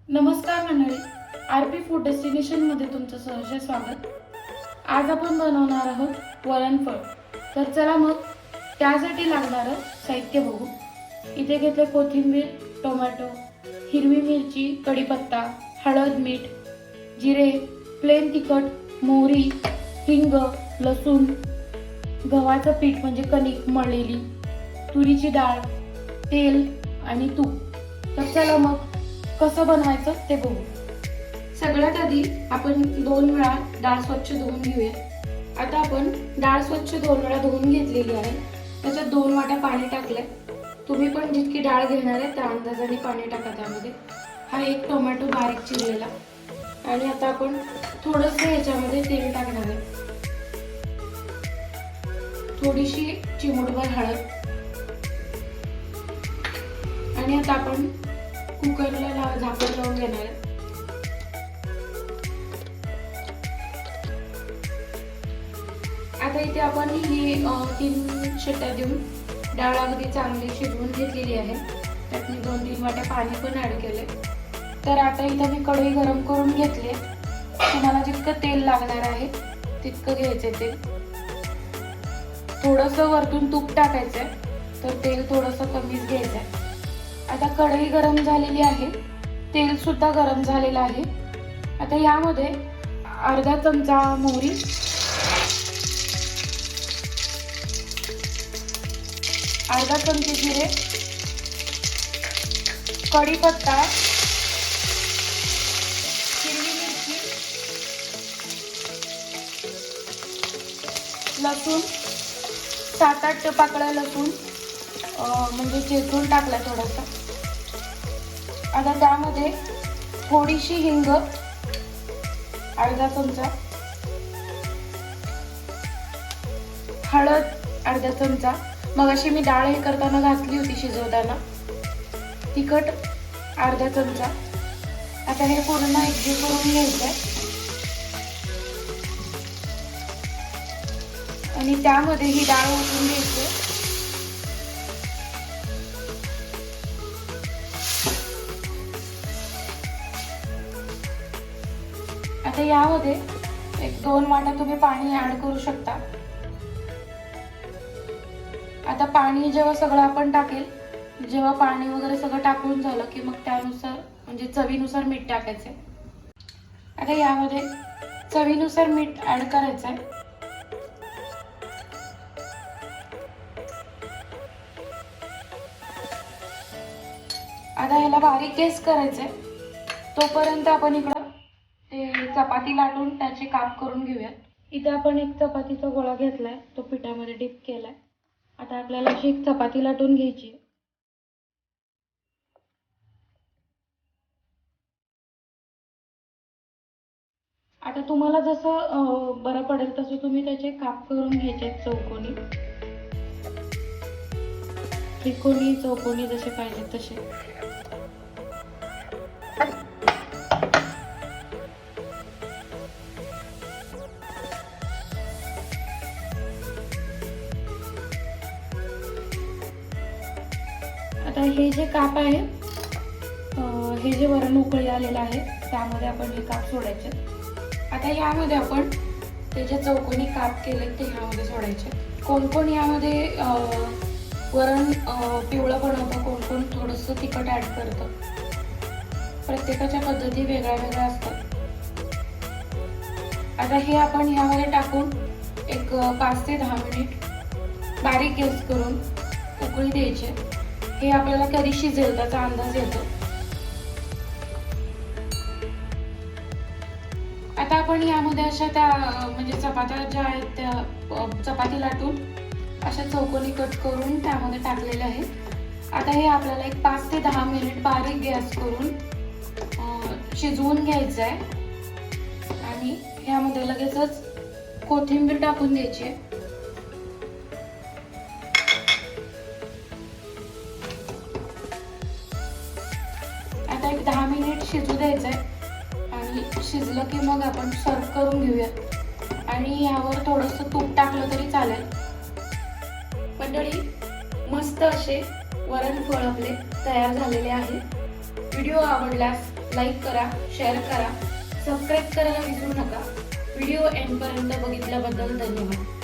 नमस्कार मंडळी, RP food destination मध्ये तुमचं सहर्ष स्वागत। आज आपण बनवणार आहोत वरणफळ। तर चला मग त्यासाठी लागणारं साहित्य बघू। इथे घेतले कोथिंबीर, टोमॅटो, हिरवी मिरची, कढीपत्ता, हळद, मीठ, जिरे, प्लेन तिखट, मोहरी, हिंग, लसूण, गव्हाचं पीठ म्हणजे कणिक मळलेली, तुरीची डाळ, तेल आणि तूप। तर चला मग कसं बनवायचं ते बघू। सगळ्यात आधी आपण 2 वेळा डाळ स्वच्छ धुवून घेऊया। आता आपण डाळ स्वच्छ 2 वेळा धुवून घेतलेली आहे। त्याच्यात 2 वाट्या पाणी टाकलंय। तुम्ही पण जितकी डाळ घेणार आहे त्या अंदाजाने पाणी टाका त्यामध्ये। हा एक टोमॅटो बारीक चिरलेला आणि आता आपण थोडंसं याच्यामध्ये तेल टाकणार आहे। थोडीशी चिमूटभर हळद आणि आता आपण कुकरला झाकण लावून घेणार आहे। आता इथे आपण ही 3 शिट्ट्या देऊन डाळ अगदी चांगली शिजवून घेतलेली आहे। त्यात मी 2-3 वाट्या पाणी पण ऍड केले। तर आता इथे मी कढई गरम करून घेतली। तुम्हाला जितकं तेल लागणार आहे तितकं घ्यायचे तेल। थोडंसं वरतून तूप टाकायचंय, तर तेल थोडंसं कमीच घ्यायचंय। आता कढई गरम झालेली आहे, तेल सुद्धा गरम झालेलं आहे। आता यामध्ये अर्धा चमचा मोहरी, अर्धा चमचे जिरे, कढीपत्ता, हिरवी मिरची, लसूण, 7-8 पाकळ्या लसूण म्हणजे चेचून टाकला थोडासा। आता त्यामध्ये थोडीशी हिंग, अर्धा चमचा, हळद अर्धा चमचा, मगाशी मी डाळ हे करताना घातली होती शिजवताना, तिखट अर्धा चमचा। आता हे पूर्ण एकजीव करून घ्यायचंय आणि त्यामध्ये ही डाळ ओतून घ्यायची। आता यामध्ये 1-2 वाट्या तुम्ही पाणी ऍड करू शकता। आता पाणी जेव्हा सगळं आपण टाकेल, जेव्हा पाणी वगैरे सगळं टाकून झालं की मग त्यानुसार म्हणजे चवीनुसार मीठ टाकायचंय। आता यामध्ये चवीनुसार मीठ ऍड करायचंय। आता ह्याला बारीक गॅस करायचंय। तोपर्यंत आपण इकडं ते चपाती लाटून त्याचे काप करून घेऊयात। इथे आपण एक चपातीचा गोळा घेतलाय, तो पिठामध्ये डिप केलाय। आता आपल्याला अशी एक चपाती लाटून घ्यायची। आता तुम्हाला जसं बरं पडेल तसं तुम्ही त्याचे काप करून घ्यायचे, चौकोनी, त्रिकोणी, चौकोनी जसे पाहिजे तसे। आता हे जे काप आहे, हे जे वरण उकळी आलेलं आहे त्यामध्ये आपण हे काप सोडायचे। आता यामध्ये आपण ते जे चौकोनी काप केले ते ह्यामध्ये सोडायचे। कोण कोण यामध्ये वरण पिवळं बनवतं, कोण कोण थोडंसं तिखट ऍड करतं। प्रत्येकाच्या पद्धती वेगळ्या वेगळ्या असतात। आता हे आपण ह्यामध्ये टाकून एक 5 ते 10 मिनिट बारीक गॅस करून उकळी द्यायची। हे आपल्याला कधी शिजेल त्याचा अंदाज येतो। आता आपण यामध्ये अशा त्या म्हणजे चपात्या ज्या आहेत त्या चपाती लाटून अशा चौकोनी कट करून त्यामध्ये टाकलेल्या आहेत। आता हे आपल्याला एक 5 ते 10 मिनिट बारीक गॅस करून शिजवून घ्यायचं आहे आणि यामध्ये लगेचच कोथिंबीर टाकून द्यायची आहे। आता एक 10 मिनिट शिजू द्यायचं आहे आणि शिजलं की मग आपण सर्व करून घेऊयात आणि यावर थोडंसं तूप टाकलं तरी चालेल। मंडळी, मस्त असे वरणफळ आपले तयार झालेले आहे। व्हिडिओ आवडल्यास लाईक करा, शेअर करा, सबस्क्राईब करायला विसरू नका. व्हिडिओ एंडपर्यंत बघितल्याबद्दल धन्यवाद.